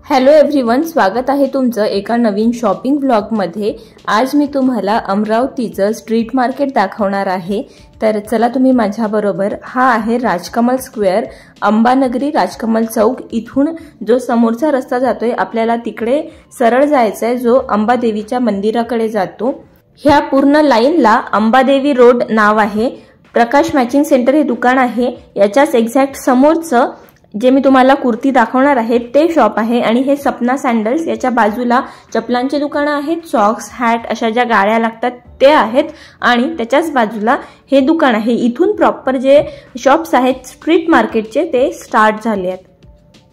Hello everyone, स्वागत आहे तुमचं एका नवीन शॉपिंग व्लॉगमध्ये। आज मी तुम्हाला अमरावतीचं स्ट्रीट मार्केट दाखवणार आहे। तर चला तुम्ही माझ्याबरोबर। हा आहे राजकमल स्क्वेअर, अंबानगरी राजकमल चौक। इथून जो समोरचा रस्ता जातोय आपल्याला तिकडे सरळ जायचं आहे, जो अंबादेवीच्या मंदिराकडे जातो। ह्या पूर्ण लाईनला अंबादेवी रोड नाव आहे। प्रकाश मॅचिंग सेंटर हे दुकान आहे। याच्याच एक्झॅक्ट समोरचं जे मी तुम्हाला कुर्ती दाखवणार आहे ते शॉप आहे। आणि हे सपना सॅन्डल्स, याच्या बाजूला चपलांचे दुकान आहेत, सॉक्स, हॅट अशा ज्या गाड्या लागतात ते आहेत। आणि त्याच्याच बाजूला हे दुकान आहे। इथून प्रॉपर जे शॉप्स आहेत स्ट्रीट मार्केटचे ते स्टार्ट झाले आहेत।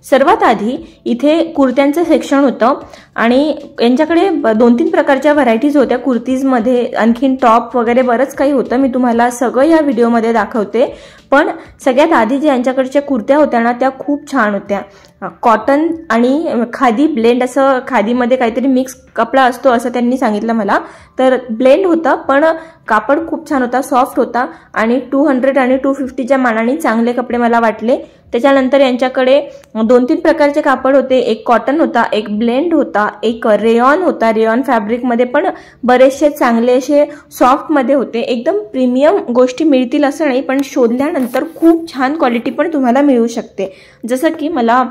सर्वात आधी इथे कुर्त्यांचं सेक्शन होतं आणि यांच्याकडे 2-3 प्रकारच्या व्हरायटीज होत्या कुर्तीजमध्ये। आणखीन टॉप वगैरे बरंच काही होतं, मी तुम्हाला सगळं या व्हिडिओमध्ये दाखवते। पण सगळ्यात आधी जे यांच्याकडच्या कुर्त्या होत्या ना त्या खूप छान होत्या। कॉटन आणि खादी ब्लेंड, असं खादीमध्ये काहीतरी मिक्स कपडा असतो असं त्यांनी सांगितलं मला। तर ब्लेंड होता पण कापड खूप छान होता, सॉफ्ट होता आणि 200 आणि 250च्या मानाने चांगले कपडे मला वाटले। त्याच्यानंतर यांच्याकडे 2-3 प्रकारचे कापड होते। एक कॉटन होता, एक ब्लेंड होता, एक रेयॉन होता। रेयॉन फॅब्रिक मध्ये पण बरेचसे चांगले असे सॉफ्ट मध्ये होते। एकदम प्रीमियम गोष्टी मिळतील असं नाही, पण शोधल्यानंतर खूप छान क्वालिटी पण तुम्हाला मिळू शकते। जसं की मला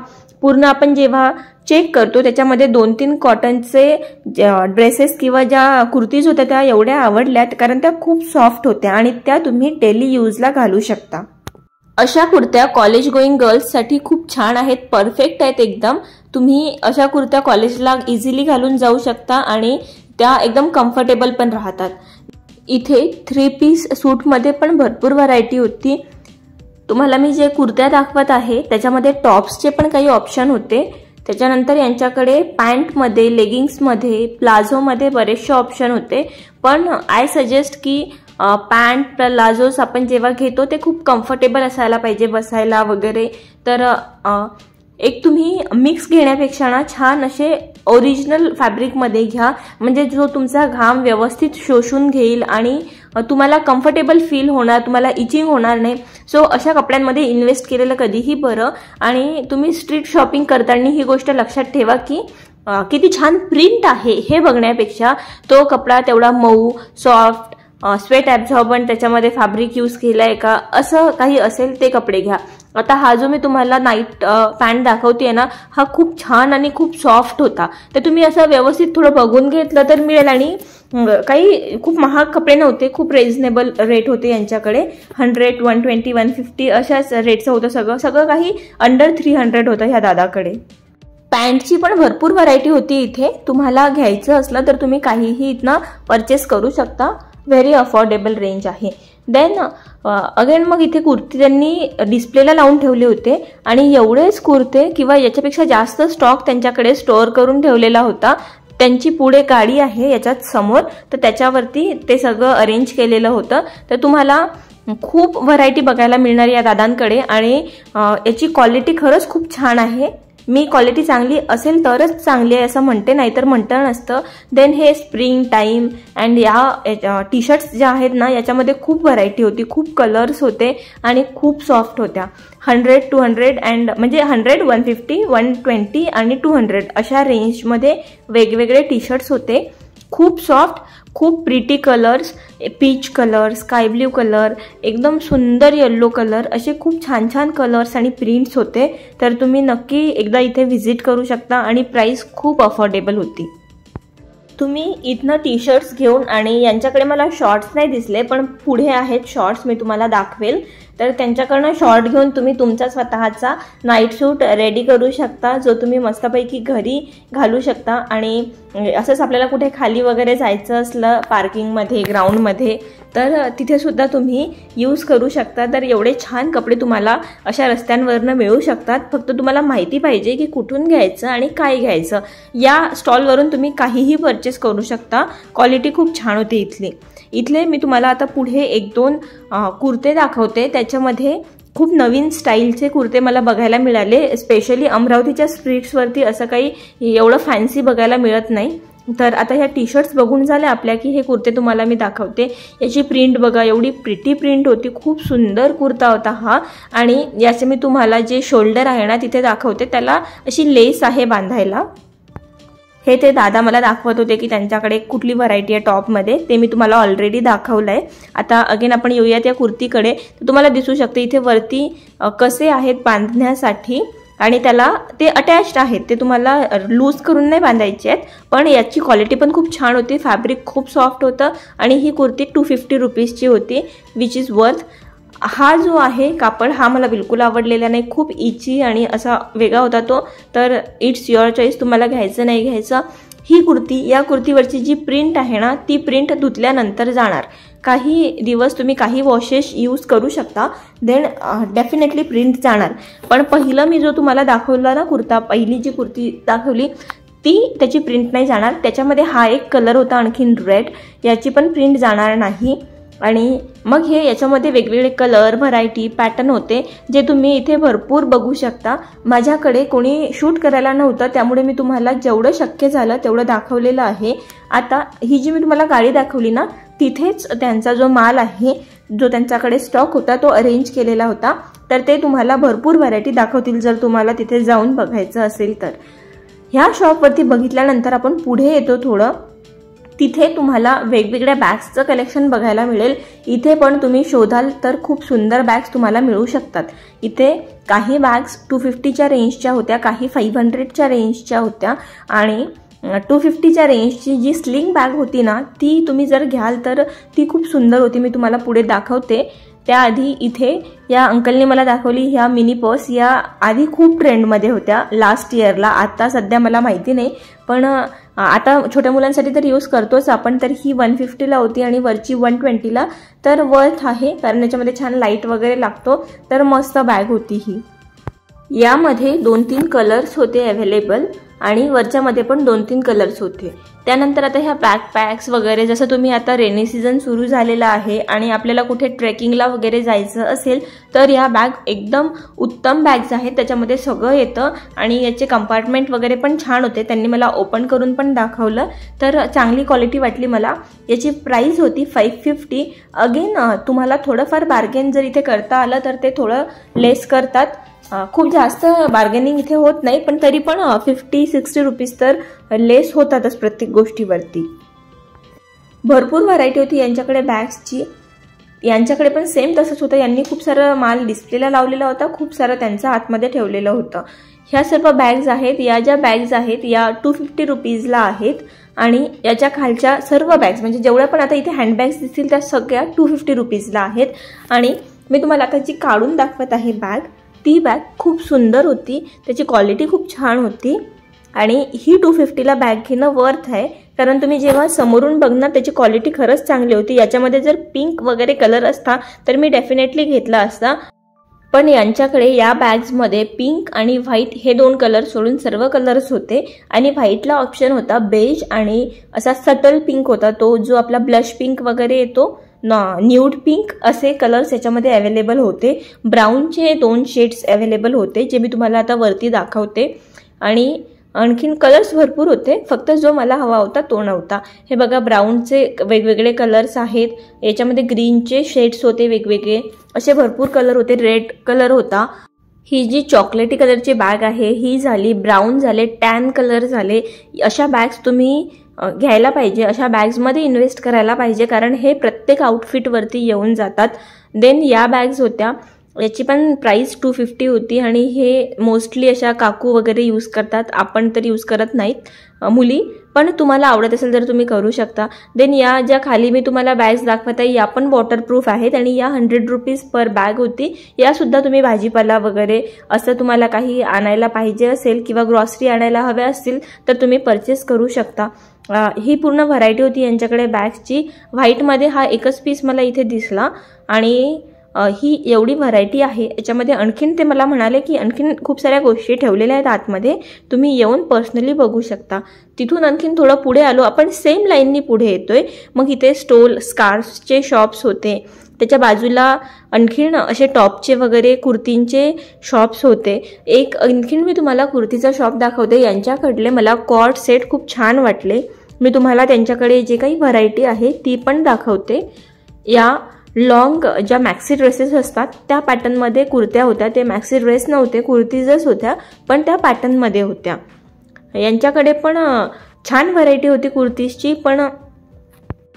पूर्ण आपण जेव्हा चेक करतो त्याच्यामध्ये 2-3 कॉटनचे ड्रेसेस किंवा ज्या कुर्तीज होत्या त्या एवढ्या आवडल्यात, कारण त्या खूप सॉफ्ट होत्या आणि त्या तुम्ही डेली यूजला घालू शकता। अशा कुर्त्या कॉलेज गोईंग गर्ल्ससाठी खूप छान आहेत, परफेक्ट आहेत एकदम। तुम्ही अशा कुर्त्या कॉलेजला इझिली घालून जाऊ शकता आणि त्या एकदम कम्फर्टेबल पण राहतात। इथे 3 पीस सूटमध्ये पण भरपूर व्हरायटी होती। तुम्हाला मी जे कुर्त्या दाखवत आहे त्याच्यामध्ये टॉप्सचे पण काही ऑप्शन होते। त्याच्यानंतर यांच्याकडे पॅन्टमध्ये, लेगिंग्समध्ये, प्लाझोमध्ये बरेचसे ऑप्शन होते। पण आय सजेस्ट की पॅन्ट प्लाझोस आपण जेव्हा घेतो ते खूप कम्फर्टेबल असायला पाहिजे बसायला वगैरे। तर एक तुम्ही मिक्स घेण्यापेक्षा ना छान असे ओरिजिनल फॅब्रिकमध्ये घ्या, म्हणजे जो तुमचा घाम व्यवस्थित शोषून घेईल आणि तुम्हाला कम्फर्टेबल फील होणार, तुम्हाला इचिंग होणार नाही। सो अशा कपड्यांमध्ये इन्व्हेस्ट केलेलं कधीही बरं। आणि तुम्ही स्ट्रीट शॉपिंग करताना ही गोष्ट लक्षात ठेवा की किती छान प्रिंट आहे हे बघण्यापेक्षा तो कपडा तेवढा मऊ, सॉफ्ट, स्वेट ॲब्झॉर्बंट त्याच्यामध्ये फॅब्रिक यूज केलाय का असं काही असेल ते कपडे घ्या। आता हा जो मी तुम्हाला नाईट पॅन्ट दाखवते ना हा खूप छान आणि खूप सॉफ्ट होता। तर तुम्ही असं व्यवस्थित थोडं बघून घेतलं तर मिळेल। आणि काही खूप महाग कपडे नव्हते, खूप रिझनेबल रेट होते यांच्याकडे। 100, 120, 150 अशाच रेटचं होतं सगळं काही अंडर 300 होतं ह्या दादाकडे। पॅन्टची पण भरपूर व्हरायटी होती इथे। तुम्हाला घ्यायचं असलं तर तुम्ही काहीही इथनं परचेस करू शकता। व्हेरी अफोर्डेबल रेंज आहे। देन अगेन मग इथे कुर्ती त्यांनी डिस्प्लेला लावून ठेवले होते आणि एवढेच कुर्ते किंवा याच्यापेक्षा जास्त स्टॉक त्यांच्याकडे स्टोअर करून ठेवलेला होता। त्यांची पुढे गाडी आहे याच्यात समोर, तर त्याच्यावरती ते सगळं अरेंज केलेलं होतं। तर तुम्हाला खूप व्हरायटी बघायला मिळणार या दादांकडे आणि याची क्वालिटी खरंच खूप छान आहे। मी क्वालिटी चांगली असेल तरच चांगली आहे असं म्हणते, नाहीतर म्हणतं नसतं। देन हे स्प्रिंग टाईम अँड या टी शर्ट्स ज्या आहेत ना याच्यामध्ये खूप व्हरायटी होती, खूप कलर्स होते आणि खूप सॉफ्ट होत्या। 100, 200 अँड म्हणजे 100, 150, 120 आणि 200 अशा रेंजमध्ये वेगवेगळे टी शर्ट्स होते। खूप सॉफ्ट, खूप pretty colours, peach colour, sky blue colour, एकदम सुंदर येल्लो कलर, असे खूप छान छान कलर्स आणि प्रिंट्स होते। तर तुम्ही नक्की एकदा इथे व्हिजिट करू शकता आणि प्राइस खूप अफोर्डेबल होती। तुम्ही इथनं टी शर्ट्स घेऊन, आणि यांच्याकडे मला शॉर्ट्स नाही दिसले पण पुढे आहेत शॉर्ट्स, मी तुम्हाला दाखवेल। तर त्यांच्याकडनं शॉर्ट घेऊन तुम्ही तुमचा स्वतःचा नाईट सूट रेडी करू शकता, जो तुम्ही मस्तपैकी घरी घालू शकता। आणि असंच आपल्याला कुठे खाली वगैरे जायचं असलं पार्किंगमध्ये, ग्राउंडमध्ये, तर तिथे सुद्धा तुम्ही यूज करू शकता। तर एवढे छान कपडे तुम्हाला अशा रस्त्यांवरनं मिळू शकतात। फक्त तुम्हाला माहिती पाहिजे की कुठून घ्यायचं आणि काय घ्यायचं। या स्टॉलवरून तुम्ही काहीही परचेस करू शकता। क्वालिटी खूप छान होती इथले मी तुम्हाला आता पुढे 1-2 कुर्ते दाखवते। त्याच्यामध्ये खूप नवीन स्टाईलचे कुर्ते मला बघायला मिळाले। स्पेशली अमरावतीच्या स्ट्रीट्सवरती असं काही एवढं फॅन्सी बघायला मिळत नाही। तर आता ह्या टी शर्ट्स बघून झाल्या आपल्या की हे कुर्ते तुम्हाला मी दाखवते। याची प्रिंट बघा, एवढी प्रिटी प्रिंट होती, खूप सुंदर कुर्ता होता हा। आणि याचे मी तुम्हाला जे शोल्डर आहे ना तिथे दाखवते, त्याला अशी लेस आहे बांधायला। हे ते दादा मला दाखवत होते की त्यांच्याकडे कुठली व्हरायटी आहे टॉपमध्ये, ते मी तुम्हाला ऑलरेडी दाखवलंय। आता अगेन आपण येऊयात या कुर्तीकडे। तर तुम्हाला दिसू शकते इथे वरती कसे आहेत बांधण्यासाठी, आणि त्याला ते अटॅच्ड आहेत, ते तुम्हाला लूज करून नाही बांधायचे आहेत। पण याची क्वालिटी पण खूप छान होती, फॅब्रिक खूप सॉफ्ट होतं आणि ही कुर्ती 250 रुपीजची होती, विच इज वर्थ। हा जो आहे कापड हा मला बिलकुल आवडलेला नाही, खूप इची आणि असा वेगळा होता तो। तर इट्स युअर चॉईस, तुम्हाला घ्यायचं नाही घ्यायचं। ही कुर्ती, या कुर्तीवरची जी प्रिंट आहे ना ती प्रिंट धुतल्यानंतर जाणार, काही दिवस तुम्ही काही वॉशेस यूज करू शकता, देन डेफिनेटली प्रिंट जाणार। पण पहिलं मी जो तुम्हाला दाखवला ना कुर्ता, पहिली जी कुर्ती दाखवली ती त्याची प्रिंट नाही जाणार। त्याच्यामध्ये हा एक कलर होता आणखीन रेड, याची पण प्रिंट जाणार नाही। आणि मग हे याच्यामध्ये वेगवेगळे कलर, व्हरायटी, पॅटर्न होते जे तुम्ही इथे भरपूर बघू शकता। माझ्याकडे कोणी शूट करायला नव्हतं, त्यामुळे मी तुम्हाला जेवढं शक्य झालं तेवढं दाखवलेलं आहे। आता ही जी मी तुम्हाला गाडी दाखवली ना तिथेच त्यांचा जो माल आहे, जो त्यांच्याकडे स्टॉक होता तो अरेंज केलेला होता। तर ते तुम्हाला भरपूर व्हरायटी दाखवतील जर तुम्हाला तिथे जाऊन बघायचं असेल तर। ह्या शॉपवरती बघितल्यानंतर आपण पुढे येतो थोडं, तिथे तुम्हाला वेगवेगळ्या बॅग्सचं कलेक्शन बघायला मिळेल। इथे पण तुम्ही शोधाल तर खूप सुंदर बॅग्स तुम्हाला मिळू शकतात। इथे काही बॅग्स 250च्या रेंजच्या होत्या, काही 500च्या रेंजच्या होत्या। आणि 250च्या रेंजची जी स्लिंग बॅग होती ना ती तुम्ही जर घ्याल तर ती खूप सुंदर होती, मी तुम्हाला पुढे दाखवते। त्याआधी इथे या अंकलने मला दाखवली ह्या मिनी पर्स, या आधी खूप ट्रेंडमध्ये होत्या लास्ट इयरला, आता सध्या मला माहिती नाही, पण आता छोट्या मुलांसाठी तर यूज करतोच आपण। तर ही 150ला होती आणि वरची 120ला, तर वर्थ आहे कारण याच्यामध्ये छान लाईट वगैरे लागतो, तर मस्त बॅग होती ही। यामध्ये 2-3 कलर्स होते अवेलेबल आणि वरच्यामध्ये पण 2-3 कलर्स होते। त्यानंतर आता ह्या बॅकपॅक्स वगैरे, जसं तुम्ही आता रेनी सीझन सुरू झालेला आहे आणि आपल्याला कुठे ट्रेकिंगला वगैरे जायचं असेल तर या बॅग एकदम उत्तम बॅग्स आहेत, त्याच्यामध्ये सगळं येतं आणि याचे कंपार्टमेंट वगैरे पण छान होते। त्यांनी मला ओपन करून पण दाखवलं, तर चांगली क्वालिटी वाटली मला। याची प्राइस होती 550। अगेन तुम्हाला थोडंफार बार्गेन जर इथे करता आलं तर ते थोडं लेस करतात, खूप जास्त बार्गेनिंग इथे होत नाही, पण तरी पण 50-60 रुपीज तर लेस होतातच प्रत्येक गोष्टीवरती। भरपूर व्हरायटी होती यांच्याकडे बॅग्सची। यांच्याकडे पण सेम तसंच होतं, यांनी खूप सारा माल डिस्प्लेला लावलेला होता, खूप सारा त्यांचा आतमध्ये ठेवलेलं होतं। ह्या सर्व बॅग्स आहेत, या ज्या बॅग्स आहेत या 250 रुपीजला आहेत आणि याच्या खालच्या सर्व बॅग्स म्हणजे जेवढ्या पण आता इथे हँडबॅग्स दिसतील त्या सगळ्या 250 रुपीजला आहेत। आणि मी तुम्हाला आता जी काढून दाखवत आहे बॅग, ती बॅग खूप सुंदर होती, त्याची क्वालिटी खूप छान होती आणि ही 250ला बॅग घेणं वर्थ आहे, कारण तुम्ही जेव्हा समोरून बघणार त्याची क्वालिटी खरंच चांगली होती। याच्यामध्ये जर पिंक वगैरे कलर असता तर मी डेफिनेटली घेतला असता, पण यांच्याकडे या बॅग्समध्ये पिंक आणि व्हाईट हे 2 कलर सोडून सर्व कलर्स होते। आणि व्हाईटला ऑप्शन होता बेज आणि असा सटल पिंक होता, तो जो आपला ब्लश पिंक वगैरे येतो, न्यूड पिंक, असे कलर्स याच्यामध्ये अवेलेबल होते। ब्राऊनचे 2 शेड्स अवेलेबल होते जे मी तुम्हाला आता वरती दाखवते। आणि आणखीन कलर्स भरपूर होते, फक्त जो मला हवा होता तो नव्हता। हे बघा ब्राऊनचे वेगवेगळे कलर्स आहेत, याच्यामध्ये ग्रीनचे शेड्स होते वेगवेगळे, असे भरपूर कलर होते, रेड कलर होता। ही जी चॉकलेटी कलरची बॅग आहे ही झाली, ब्राऊन झाले, टॅन कलर झाले। अशा बॅग्स तुम्ही घ्यायला पाहिजे, अशा बॅग्समध्ये इन्व्हेस्ट करायला पाहिजे, कारण हे प्रत्येक आउटफिटवरती येऊन जातात। देन या बॅग्स होत्या, याची पण प्राइस 250 होती आणि हे मोस्टली अशा काकू वगैरे यूज करतात, आपण तर यूज करत नाहीत मुली, पण तुम्हाला आवडत असेल तर तुम्ही करू शकता। देन या ज्या खाली मी तुम्हाला बॅग्स दाखवत आहे या पण वॉटरप्रूफ आहेत आणि या 100 रुपीज पर बॅग होती। या सुद्धा तुम्ही भाजीपाला वगैरे असं तुम्हाला काही आणायला पाहिजे असेल किंवा ग्रॉसरी आणायला हव्या असतील तर तुम्ही परचेस करू शकता। ही पूर्ण व्हरायटी होती यांच्याकडे बॅग्सची। व्हाईटमध्ये हा एकच पीस मला इथे दिसला आणि ही एवढी व्हरायटी आहे याच्यामध्ये। आणखीन ते मला म्हणाले की आणखीन खूप साऱ्या गोष्टी ठेवलेल्या आहेत आतमध्ये, तुम्ही येऊन पर्सनली बघू शकता। तिथून आणखीन थोडं पुढे आलो आपण, सेम लाईननी पुढे येतोय, मग इथे स्टोल स्कार्फ्सचे शॉप्स होते, त्याच्या बाजूला आणखीन असे टॉपचे वगैरे कुर्तींचे शॉप्स होते। एक आणखीन मी तुम्हाला कुर्तीचा शॉप दाखवते, यांच्याकडले मला कॉर्ड सेट खूप छान वाटले मी तुम्हाला त्यांच्याकडे जे काही व्हरायटी आहे ती पण दाखवते। या लॉंग ज्या मॅक्सी ड्रेसेस असतात त्या पॅटर्नमध्ये कुर्त्या होत्या, ते मॅक्सी ड्रेस नव्हते, कुर्तीजच होत्या, पण त्या पॅटर्नमध्ये होत्या। यांच्याकडे पण छान व्हरायटी होती कुर्तीजची, पण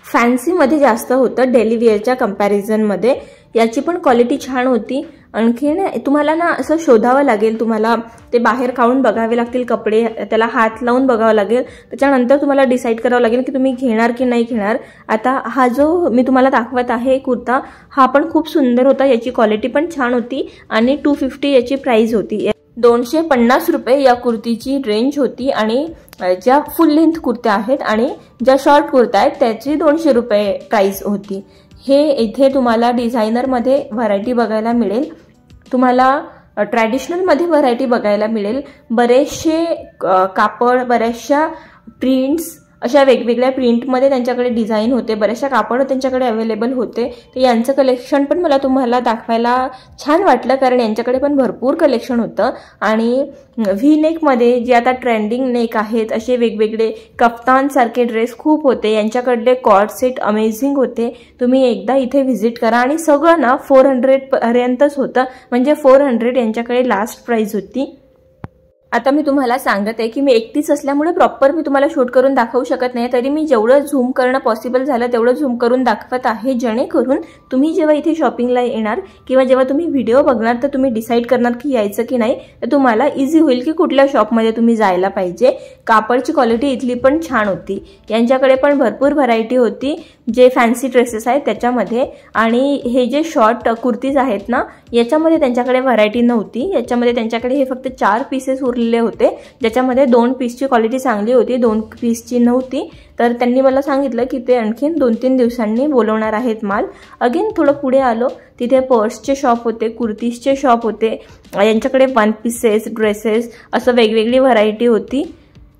फॅन्सीमध्ये जास्त होतं डेली वेअरच्या कंपॅरिझनमध्ये। याची पण क्वालिटी छान होती। आणखीन तुम्हाला ना असं शोधावं लागेल, तुम्हाला ते बाहेर काढून बघावे लागतील कपडे, त्याला हात लावून बघावं लागेल, त्याच्यानंतर तुम्हाला डिसाईड करावं लागेल की तुम्ही घेणार की नाही घेणार। आता हा जो मी तुम्हाला दाखवत आहे कुर्ता, हा पण खूप सुंदर होता, याची क्वालिटी पण छान होती आणि 250 याची प्राइस होती। 250 रुपये या कुर्तीची रेंज होती आणि ज्या फुल लेंथ कुर्त्या आहेत आणि ज्या शॉर्ट कुर्त्या आहेत त्याची 200 रुपये प्राइस होती। हे इथे तुम्हाला डिझायनरमध्ये व्हरायटी बघायला मिळेल, तुम्हाला ट्रॅडिशनलमध्ये व्हरायटी बघायला मिळेल। बरेचसे कापड, बऱ्याचशा प्रिंट्स, अशा वेगवेगळ्या प्रिंटमध्ये त्यांच्याकडे डिझाईन होते, बरेचशा कापड त्यांच्याकडे अवेलेबल होते। तर यांचं कलेक्शन पण मला तुम्हाला दाखवायला छान वाटलं, कारण यांच्याकडे पण भरपूर कलेक्शन होतं। आणि व्ही नेकमध्ये जे आता ट्रेंडिंग नेक आहेत, असे वेगवेगळे कफ्तानसारखे ड्रेस खूप होते। यांच्याकडले कॉर्ड सेट अमेझिंग होते, तुम्ही एकदा इथे व्हिजिट करा। आणि सगळं ना 400 पर्यंतच होतं, म्हणजे 400 यांच्याकडे लास्ट प्राइस होती। आता मी तुम्हाला सांगत आहे की मी एकटीच असल्यामुळे प्रॉपर मी तुम्हाला शूट करून दाखवू शकत नाही, तरी मी जेवढं झूम करणं पॉसिबल झालं तेवढं झूम करून दाखवत आहे, जेणेकरून तुम्ही जेव्हा इथे शॉपिंगला येणार किंवा जेव्हा तुम्ही व्हिडिओ बघणार तर तुम्ही डिसाईड करणार की यायचं की नाही, तर तुम्हाला इझी होईल की कुठल्या शॉपमध्ये तुम्ही जायला पाहिजे। कापडची क्वालिटी इथली पण छान होती। यांच्याकडे पण भरपूर व्हरायटी होती जे फॅन्सी ड्रेसेस आहेत त्याच्यामध्ये, आणि हे जे शॉर्ट कुर्तीज आहेत ना याच्यामध्ये त्यांच्याकडे व्हरायटी नव्हती। याच्यामध्ये त्यांच्याकडे हे फक्त 4 पीसेस उरलेले होते, ज्याच्यामध्ये 2 पीसची क्वालिटी चांगली होती, 2 पीसची नव्हती। तर त्यांनी मला सांगितलं की ते आणखीन 2-3 दिवसांनी बोलवणार आहेत माल। अगेन थोडं पुढे आलो, तिथे पर्सचे शॉप होते, कुर्तीजचे शॉप होते, यांच्याकडे 1 पीसेस, ड्रेसेस असं वेगवेगळी व्हरायटी होती।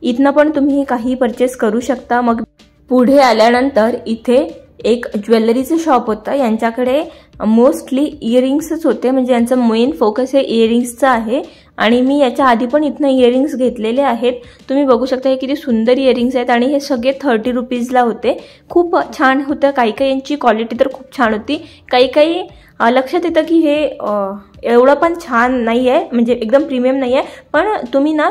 इथनं पण तुम्ही काही परचेस करू शकता। मग पुढे आल्यानंतर इथे एक ज्वेलरीचं शॉप होतं, यांच्याकडे मोस्टली इयरिंग्सच होते, म्हणजे यांचं मेन फोकस हे इयरिंग्सचं आहे। आणि मी याच्या आधी पण इथनं इयरिंग्स घेतलेले आहेत, तुम्ही बघू शकता हे किती सुंदर इयरिंग्स आहेत आणि हे सगळे 30 रुपीजला होते। खूप छान होतं, काही काही यांची क्वालिटी तर खूप छान होती, काही काही लक्षात येतं की हे एवढं पण छान नाही आहे, म्हणजे एकदम प्रीमियम नाही आहे। पण तुम्ही ना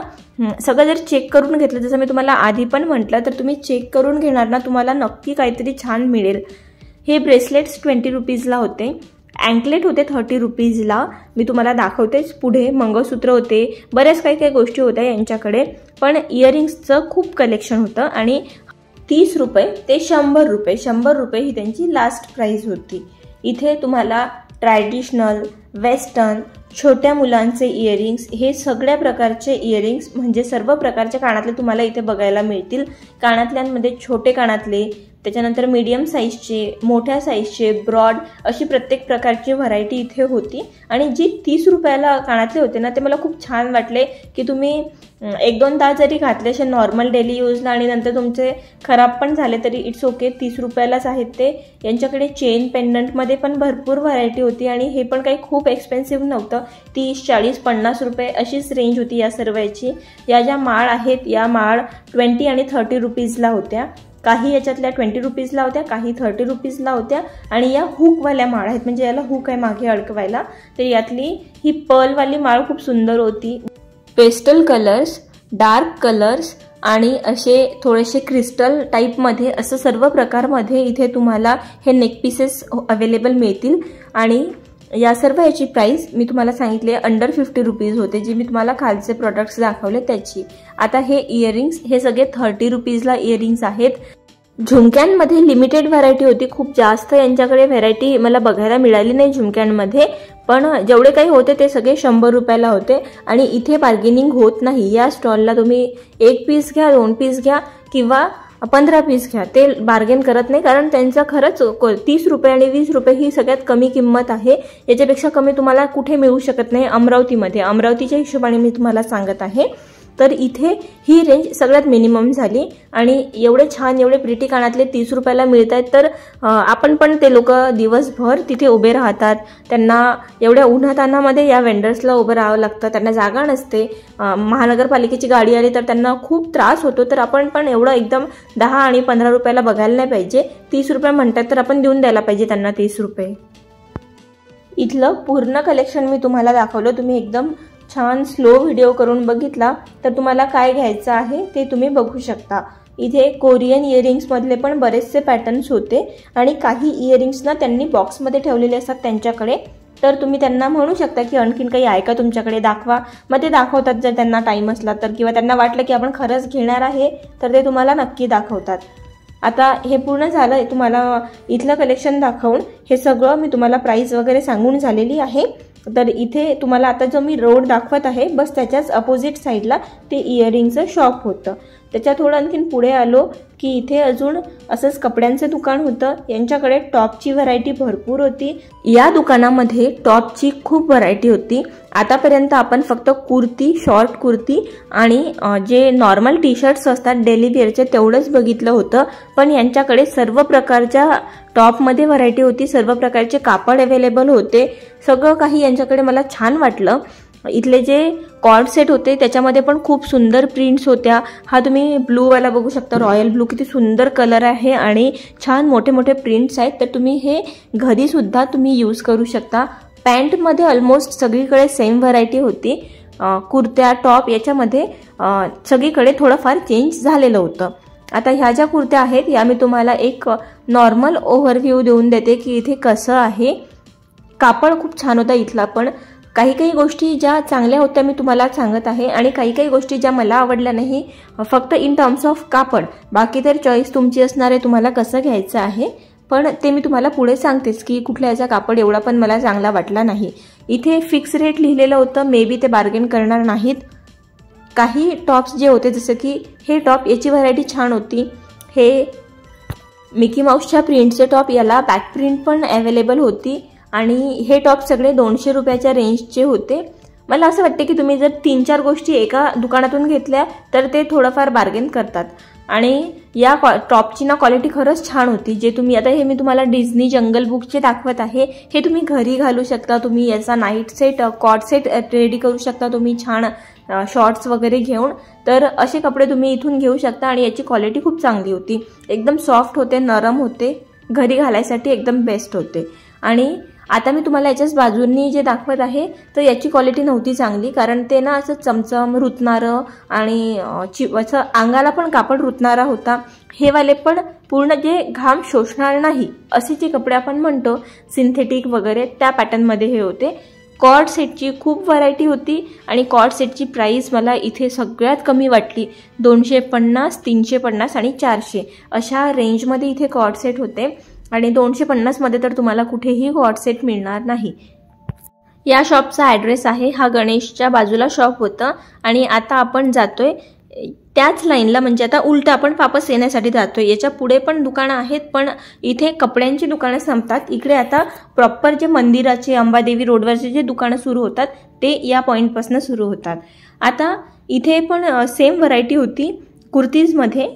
सगळं जर चेक करून घेतलं, जसं मी तुम्हाला आधी पण म्हटलं, तर तुम्ही चेक करून घेणार ना तुम्हाला नक्की काहीतरी छान मिळेल। हे ब्रेसलेट्स 20 रुपीजला होते, अँकलेट होते 30 रुपीजला, मी तुम्हाला दाखवतेच पुढे। मंगळसूत्र होते, बऱ्याच काही काही गोष्टी होत्या यांच्याकडे, पण इयरिंग्सचं खूप कलेक्शन होतं। आणि 30 रुपये ते 100 रुपये, 100 रुपये ही त्यांची लास्ट प्राइस होती। इथे तुम्हाला ट्रॅडिशनल, वेस्टर्न, छोट्या मुलांचे इयरिंग्स, हे सगळ्या प्रकारचे इयरिंग्स, म्हणजे सर्व प्रकारच्या कानातले तुम्हाला इथे बघायला मिळतील। कानातल्यांमध्ये छोटे कानातले, त्याच्यानंतर मीडियम साईजचे, मोठ्या साईजचे, ब्रॉड, अशी प्रत्येक प्रकारची व्हरायटी इथे होती। आणि जी 30 रुपयाला कानातले होते ना ते मला खूप छान वाटले, की तुम्ही 1-2 तास जरी घातले असे नॉर्मल डेली यूजला आणि नंतर तुमचे खराब पण झाले तरी इट्स ओके, 30 रुपयालाच आहेत ते। यांच्याकडे चेन पेंडंटमध्ये पण भरपूर व्हरायटी होती आणि हे पण काही खूप एक्सपेन्सिव्ह नव्हतं, 30, 40, 50 रुपये अशीच रेंज होती या सर्वांची। या ज्या माळ आहेत या माळ 20 आणि 30 रुपीजला होत्या, काही याच्यातल्या 20 रुपीजला होत्या, काही 30 रुपीजला होत्या। आणि या हुकवाल्या माळ आहेत, म्हणजे याला हुक आहे मागे अडकवायला, तर यातली ही पर्लवाली माळ खूप सुंदर होती। पेस्टल कलर्स, डार्क कलर्स आणि असे थोडेसे क्रिस्टल टाईपमध्ये, असं सर्व प्रकारमध्ये इथे तुम्हाला हे नेक पीसेस अवेलेबल मिळतील। आणि या सर्व याची प्राइस मी तुम्हाला सांगितले अंडर 50 रुपीज होते, जी मी तुम्हाला खालचे प्रोडक्ट्स दाखवले त्याची। आता हे इयरिंग्स हे सगळे 30 रुपीजला इयरिंग्स आहेत। झुमक्यांमध्ये लिमिटेड व्हरायटी होती, खूप जास्त यांच्याकडे व्हरायटी मला बघायला मिळाली नाही झुमक्यांमध्ये, पण जेवढे काही होते ते सगळे 100 रुपयाला होते। आणि इथे बार्गेनिंग होत नाही, या स्टॉलला तुम्ही 1 पीस घ्या, 2 पीस घ्या किंवा 15 पीस घ्या, ते बार्गेन करत नाही, कारण त्यांचं खरंच 30 रुपये आणि 20 रुपये ही सगळ्यात कमी किंमत आहे। याच्यापेक्षा कमी तुम्हाला कुठे मिळू शकत नाही अमरावतीमध्ये, अमरावतीच्या हिशोबाने मी तुम्हाला सांगत आहे। तर इथे ही रेंज सगळ्यात मिनिमम झाली आणि एवढे छान एवढे प्रिटी कानातले 30 रुपयाला मिळत आहेत. तर आपण पण ते लोक दिवसभर तिथे उभे राहतात. त्यांना एवढ्या उन्हातान्हामध्ये या वेंडर्सला उभं राहावं लागतं, त्यांना जागा नसते. महानगरपालिकेची गाडी आली तर त्यांना खूप त्रास होतो. तर आपण पण एवढं एकदम 10 आणि 15 रुपयाला बघायला नाही पाहिजे. 30 रुपये म्हणतात तर आपण देऊन द्यायला पाहिजे त्यांना 30 रुपये. इथलं पूर्ण कलेक्शन मी तुम्हाला दाखवलं. तुम्ही एकदम छान स्लो व्हिडिओ करून बघितला तर तुम्हाला काय घ्यायचं आहे ते तुम्ही बघू शकता. इथे कोरियन इयरिंग्समधले पण बरेचसे पॅटर्न्स होते आणि काही इयरिंग्स ना त्यांनी बॉक्समध्ये ठेवलेले असतात त्यांच्याकडे. तर तुम्ही त्यांना म्हणू शकता की आणखीन काही आहे का तुमच्याकडे, दाखवा. मग ते दाखवतात जर त्यांना टाईम असला तर, किंवा त्यांना वाटलं की आपण खरंच घेणार आहे तर ते तुम्हाला नक्की दाखवतात. आता हे पूर्ण झालं तुम्हाला इथलं कलेक्शन दाखवून. हे सगळं मी तुम्हाला प्राइस वगैरे सांगून झालेली आहे. तर इथे तुम्हाला आता जो मी रोड दाखवत आहे बस त्याच्याच अपोजिट साईडला ते इयरिंगचं शॉप होतं. त्याच्या थोडं आणखीन पुढे आलो की इथे अजून असंच कपड्यांचं दुकान होतं. यांच्याकडे टॉपची व्हरायटी भरपूर होती. या दुकानामध्ये टॉपची खूप व्हरायटी होती. आतापर्यंत आपण फक्त कुर्ती, शॉर्ट कुर्ती आणि जे नॉर्मल टी शर्ट्स असतात डेली वेअरचे तेवढंच बघितलं होतं. पण यांच्याकडे सर्व प्रकारच्या टॉपमध्ये व्हरायटी होती, सर्व प्रकारचे कापड अवेलेबल होते. सगळं काही यांच्याकडे मला छान वाटलं. इथले जे कॉर्ड सेट होते त्याच्यामध्ये पण खूप सुंदर प्रिंट्स होत्या. हा तुम्ही ब्लू वाला बघू शकता, रॉयल ब्लू, किती सुंदर कलर आहे आणि छान मोठे मोठे प्रिंट्स आहेत. तर तुम्ही हे घरी सुद्धा तुम्ही यूज करू शकता. पॅन्टमध्ये ऑलमोस्ट सगळीकडे सेम व्हरायटी होती. कुर्त्या, टॉप याच्यामध्ये सगळीकडे थोडंफार चेंज झालेलं होतं. आता ह्या ज्या कुर्त्या आहेत या मी तुम्हाला एक नॉर्मल ओव्हरव्ह्यू देऊन देते की इथे कसं आहे. कापड खूप छान होता इथला पण. काही काही गोष्टी ज्या चांगल्या होत्या मी तुम्हाला सांगत आहे आणि काही काही गोष्टी ज्या मला आवडल्या नाही, फक्त इन टर्म्स ऑफ कापड. बाकी तर चॉईस तुमची असणार आहे, तुम्हाला कसं घ्यायचं आहे. पण ते मी तुम्हाला पुढे सांगतेच की कुठल्या याचा कापड एवढा पण मला चांगला वाटला नाही. इथे फिक्स रेट लिहिलेलं होतं, मे बी ते बार्गेन करणार नाहीत. काही टॉप्स जे होते जसं की हे टॉप, याची व्हरायटी छान होती. हे मिकी माऊसच्या प्रिंटचे टॉप, याला बॅक प्रिंट पण अवेलेबल होती आणि हे टॉप सगळे 200 रुपयाच्या रेंजचे होते. मला असं वाटते की तुम्ही जर 3-4 गोष्टी एका दुकानातून घेतल्या तर ते थोडंफार बार्गेन करतात. आणि या टॉपची ना क्वालिटी खरंच छान होती. जे तुम्ही आता हे मी तुम्हाला डिझनी जंगल बुकचे दाखवत आहे, हे तुम्ही घरी घालू शकता. तुम्ही याचा night set, cot set ready करू शकता तुम्ही छान शॉर्ट्स वगैरे घेऊन. तर असे कपडे तुम्ही इथून घेऊ शकता आणि याची क्वालिटी खूप चांगली होती. एकदम सॉफ्ट होते, नरम होते, घरी घालायसाठी एकदम बेस्ट होते. आणि आता मी तुम्हाला याच्याच बाजूंनी जे दाखवत आहे तर याची क्वालिटी नव्हती चांगली, कारण ते ना असं चमचम रुतणारं आणि असं अंगाला पण कापड रुतणारा होता. हे वाले पण पूर्ण जे घाम शोषणार नाही असे जे कपडे आपण म्हणतो सिंथेटिक वगैरे त्या पॅटर्नमध्ये हे होते. कॉर्ड सेटची खूप व्हरायटी होती आणि कॉर्ड सेटची प्राइस मला इथे सगळ्यात कमी वाटली. 250, 350 आणि 400 अशा रेंजमध्ये इथे कॉर्ड सेट होते. आणि 250 मध्ये तर तुम्हाला कुठेही कॉर्ड सेट मिळणार नाही. या शॉपचा ॲड्रेस आहे, हा गणेशच्या बाजूला शॉप होतं. आणि आता आपण जातोय त्याच लाईनला, म्हणजे आता उलट आपण वापस येण्यासाठी जातोय. याच्या पुढे पण दुकानं आहेत पण इथे कपड्यांची दुकानं संपतात. इकडे आता प्रॉपर जे मंदिराचे, अंबादेवी रोडवरचे जे दुकानं सुरू होतात ते या पॉईंटपासून सुरू होतात. आता इथे पण सेम व्हरायटी होती कुर्तीजमध्ये.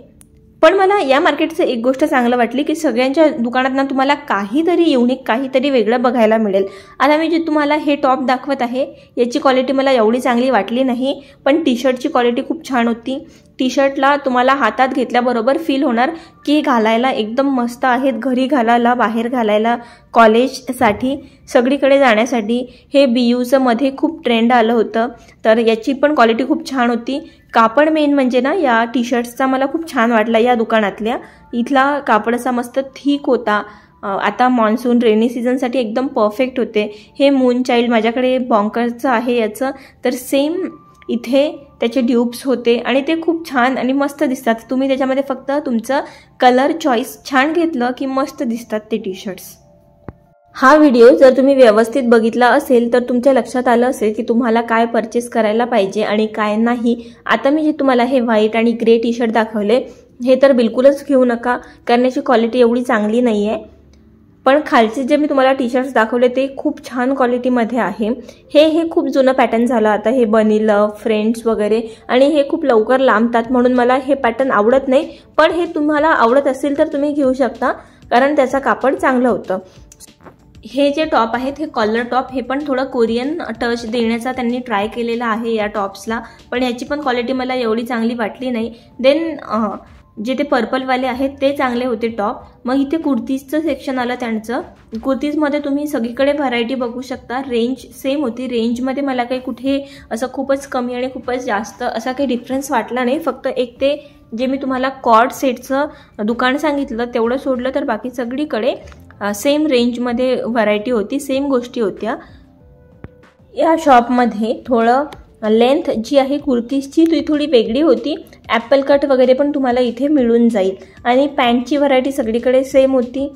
पण मला या मार्केटचं एक गोष्ट चांगलं वाटली की सगळ्यांच्या दुकानात तुम्हाला काहीतरी युनिक, काहीतरी वेगळं बघायला मिळेल. आता मी जे तुम्हाला हे टॉप दाखवत आहे याची क्वालिटी मला एवढी चांगली वाटली नाही, पण टी शर्टची क्वालिटी खूप छान होती. टी शर्टला तुम्हाला हातात घेतल्याबरोबर फील होणार की घालायला एकदम मस्त आहेत, घरी घालायला, बाहेर घालायला, कॉलेजसाठी, सगळीकडे जाण्यासाठी. हे BUचं मध्ये खूप ट्रेंड आलं होतं, तर याची पण क्वालिटी खूप छान होती. कापड मेन म्हणजे ना या टी शर्ट्सचा मला खूप छान वाटला या दुकानातल्या. इथला कापड असा मस्त थिक होता. आता मान्सून रेनी सीझनसाठी एकदम परफेक्ट होते. हे मून चाइल्ड माझ्याकडे बॉन्करचं आहे याचं, तर सेम इथे त्याचे ड्यूप्स होते आणि ते खूप छान आणि मस्त दिसतात. तुम्ही त्याच्यामध्ये फक्त तुमचं कलर चॉईस छान घेतलं की मस्त दिसतात ते टी शर्ट्स. हा व्हिडिओ जर तुम्ही व्यवस्थित बघितला असेल तर तुमच्या लक्षात आलं असेल की तुम्हाला काय परचेस करायला पाहिजे आणि काय नाही. आता मी जे तुम्हाला हे व्हाईट आणि ग्रे टी शर्ट दाखवले हे तर बिलकुलच घेऊ नका, कारण याची क्वालिटी एवढी चांगली नाही आहे. पण खालचे जे मी तुम्हाला टी शर्ट्स दाखवले ते खूप छान क्वालिटीमध्ये आहे। हे खूप जुनं पॅटर्न झालं आता, हे बनी लव, फ्रेंड्स वगैरे, आणि हे खूप लवकर लांबतात म्हणून मला हे पॅटर्न आवडत नाही। पण हे तुम्हाला आवडत असेल तर तुम्ही घेऊ शकता, कारण त्याचा कापड चांगलं होतं। हे जे टॉप आहेत हे कॉलर टॉप, हे पण थोडं कोरियन टच देण्याचा त्यांनी ट्राय केलेला आहे या टॉप्सला, पण याची पण क्वालिटी मला एवढी चांगली वाटली नाही। देन जे ते पर्पलवाले आहेत ते चांगले होते टॉप। मग इथे कुर्तीजचं सेक्शन आलं त्यांचं। कुर्तीजमध्ये तुम्ही सगळीकडे व्हरायटी बघू शकता, रेंज सेम होती। रेंजमध्ये मला काही कुठे असं खूपच कमी आणि खूपच जास्त असा काही डिफरन्स वाटला नाही। फक्त एक ते जे मी तुम्हाला कॉर्ड सेटचं दुकान सांगितलं तेवढं सोडलं तर बाकी सगळीकडे सेम रेंजमध्ये व्हरायटी होती, सेम गोष्टी होत्या। या शॉपमध्ये थोडं लेंथ जी आहे कुर्तीजची ती थोडी वेगळी होती। ॲपल कट वगैरे पण तुम्हाला इथे मिळून जाईल, आणि पॅन्टची व्हरायटी सगळीकडे सेम होती।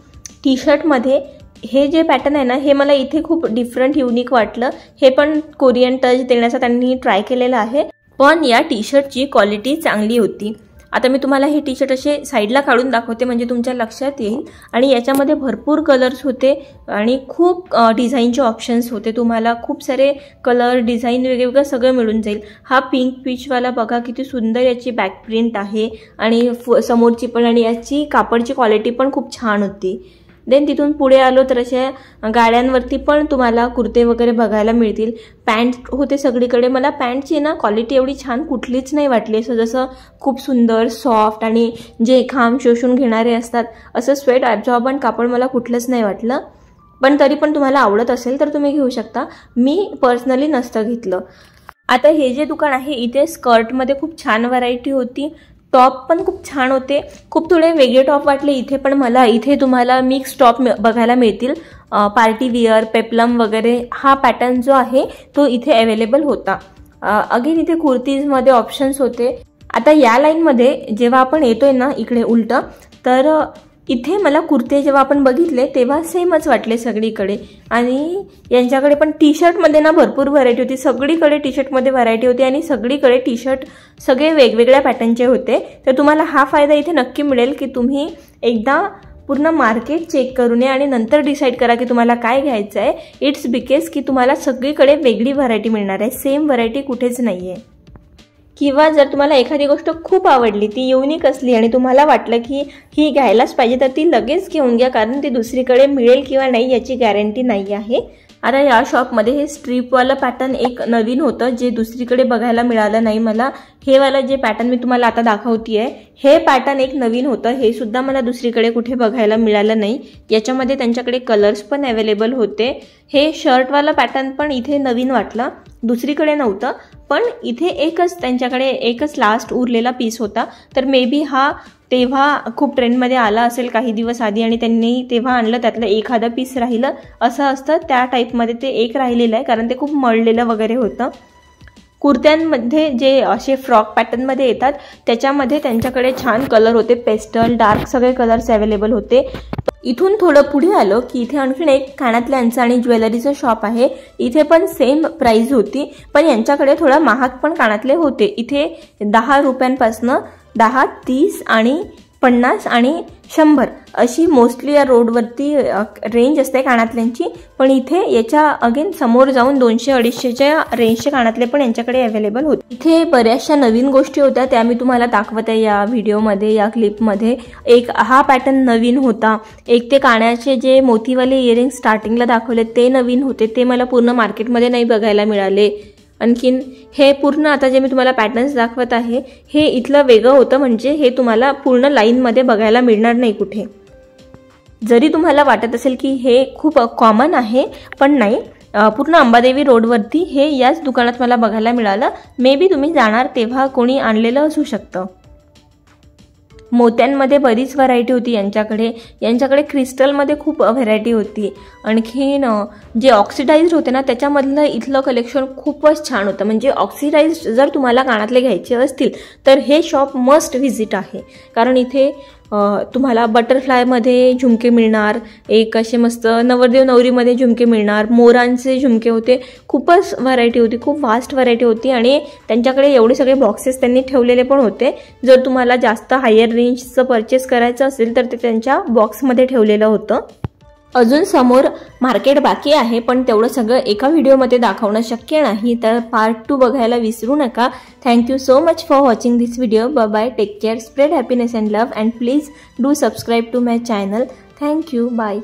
टी शर्टमध्ये हे जे पॅटर्न आहे ना, हे मला इथे खूप डिफरंट युनिक वाटलं। हे पण कोरियन टच देण्याचा त्यांनी ट्राय केलेला आहे, पण या टी शर्टची क्वालिटी चांगली होती। आता मी तुम्हाला हे टी शर्ट असे साईडला काढून दाखवते म्हणजे तुमच्या लक्षात येईल। आणि याच्यामध्ये भरपूर कलर्स होते आणि खूप डिझाईनचे ऑप्शन्स होते, तुम्हाला खूप सारे कलर डिझाईन वेगवेगळं सगळं मिळून जाईल। हा पिंक पीचवाला बघा किती सुंदर याची बॅक प्रिंट आहे, आणि समोरची पण, आणि याची कापडची क्वालिटी पण खूप छान होती। देन तिथून पुढे आलो तर अशा गाड्यांवरती पण तुम्हाला कुर्ते वगैरे बघायला मिळतील। पॅन्ट होते सगळीकडे। मला पॅन्टची ना क्वालिटी एवढी छान कुठलीच नाही वाटली, असं जसं खूप सुंदर सॉफ्ट आणि जे घाम शोषून घेणारे असतात असं स्वेट ॲब्झॉर्बंट कापड मला कुठलंच नाही वाटलं। पण तरी पण तुम्हाला आवडत असेल तर तुम्ही घेऊ शकता, मी पर्सनली नसतं घेतलं। आता हे जे दुकान आहे इथे स्कर्टमध्ये खूप छान व्हरायटी होती, टॉप पण खूप छान होते। खूप थोडे वेगळे टॉप वाटले इथे, पण मला इथे तुम्हाला मिक्स टॉप बघायला मिळतील, पार्टी वियर, पेप्लम वगैरे हा पॅटर्न जो आहे तो इथे अवेलेबल होता। अगेन इथे कुर्तीजमध्ये ऑप्शन्स होते। आता या लाईनमध्ये जेव्हा आपण येतोय ना इकडे उलटं, तर इथे मला कुर्ते जेव्हा आपण बघितले तेव्हा सेमच वाटले सगळीकडे। आणि यांच्याकडे पण टी शर्टमध्ये ना भरपूर व्हरायटी होती, सगळीकडे टी शर्टमध्ये व्हरायटी होती, आणि सगळीकडे टी शर्ट सगळे वेगवेगळ्या पॅटर्नचे होते। तर तुम्हाला हा फायदा इथे नक्की मिळेल की तुम्ही एकदा पूर्ण मार्केट चेक करून या आणि नंतर डिसाईड करा की तुम्हाला काय घ्यायचं आहे। इट्स बिकॉज की तुम्हाला सगळीकडे वेगळी व्हरायटी मिळणार आहे, सेम व्हरायटी कुठेच नाही आहे। किंवा जर तुम्हाला एखादी गोष्ट खूप आवडली, ती युनिक असली आणि तुम्हाला वाटलं की ही घ्यायलाच पाहिजे, तर ती लगेच घेऊन घ्या, कारण ती दुसरीकडे मिळेल किंवा नाही याची गॅरंटी नाही आहे। आता या शॉपमध्ये हे स्ट्रीपवालं पॅटर्न एक नवीन होतं जे दुसरीकडे बघायला मिळालं नाही मला। हे वाला जे पॅटर्न मी तुम्हाला आता दाखवतेय हे पॅटर्न एक नवीन होतं, हे सुद्धा मला दुसरीकडे कुठे बघायला मिळालं नाही। याच्यामध्ये त्यांच्याकडे कलर्स पण अवेलेबल होते। हे शर्टवाला पॅटर्न पण इथे नवीन वाटलं, दुसरीकडे नव्हतं, पण इथे एकच त्यांच्याकडे एकच लास्ट उरलेला पीस होता। तर मे बी हा तेव्हा खूप ट्रेंडमध्ये आला असेल काही दिवस आधी, आणि त्यांनी तेव्हा आणलं, त्यातलं एखादा पीस राहिलं असं असतं, त्या टाईपमध्ये ते एक राहिलेलं आहे, कारण ते खूप मळलेलं वगैरे होतं। कुर्त्यांमध्ये जे असे फ्रॉक पॅटर्नमध्ये येतात त्याच्यामध्ये त्यांच्याकडे छान कलर होते, पेस्टल, डार्क सगळे कलर्स अवेलेबल होते। इथून थोडं पुढे आलो की इथे आणखीन एक कानातल्यांचं आणि ज्वेलरीचं शॉप आहे। इथे पण सेम प्राइस होती, पण यांच्याकडे थोडा महाग पण कानातले होते। इथे 10 रुपयांपासून 10, 30 आणि 50 आणि 100 अशी मोस्टली या रोडवरती रेंज असते कानातल्यांची, पण इथे याच्या अगेन समोर जाऊन 200-250च्या रेंजचे कानातले पण यांच्याकडे अवेलेबल होते। इथे बऱ्याचशा नवीन गोष्टी होत्या, त्या मी तुम्हाला दाखवत आहे या व्हिडिओमध्ये, या क्लिपमध्ये। एक हा पॅटर्न नवीन होता, एक ते कानाचे जे मोतीवाले इयरिंग स्टार्टिंगला दाखवले ते नवीन होते, ते मला पूर्ण मार्केटमध्ये नाही बघायला मिळाले। आणखीन हे पूर्ण आता जे मी तुम्हाला पॅटर्न्स दाखवत आहे हे इथलं वेगळं होतं, म्हणजे हे तुम्हाला पूर्ण लाईनमध्ये बघायला मिळणार नाही कुठे। जरी तुम्हाला वाटत असेल की हे खूप कॉमन आहे, पण नाही, पूर्ण अंबादेवी रोडवरती हे याच दुकानात मला बघायला मिळालं। मे बी तुम्ही जाणार तेव्हा कोणी आणलेलं असू शकतं। मोत्यांमध्ये बरीच व्हरायटी होती यांच्याकडे क्रिस्टलमध्ये खूप व्हरायटी होती। आणखीन जे ऑक्सिडाइज्ड होते ना त्याच्यामधलं इथलं कलेक्शन खूपच छान होतं, म्हणजे ऑक्सिडाइज्ड जर तुम्हाला कानातले घ्यायचे असतील तर हे शॉप मस्ट व्हिजिट आहे, कारण इथे तुम्हाला बटरफ्लायमध्ये झुमके मिळणार, एक असे मस्त नवरदेव नवरीमध्ये झुमके मिळणार, मोरांचे झुमके होते, खूपच व्हरायटी होती, खूप वास्ट व्हरायटी होती। आणि त्यांच्याकडे एवढे सगळे बॉक्सेस त्यांनी ठेवलेले पण होते, जर तुम्हाला जास्त हायर रेंजचं परचेस करायचं असेल तर ते त्यांच्या बॉक्समध्ये ठेवलेलं होतं। अजून समोर मार्केट बाकी आहे, पण तेवढं सगळं एका व्हिडिओमध्ये दाखवणं शक्य नाही, तर पार्ट 2 बघायला विसरू नका. Thank you so much for watching this video. Bye bye, take care, spread happiness and love, and please do subscribe to my channel. Thank you, bye.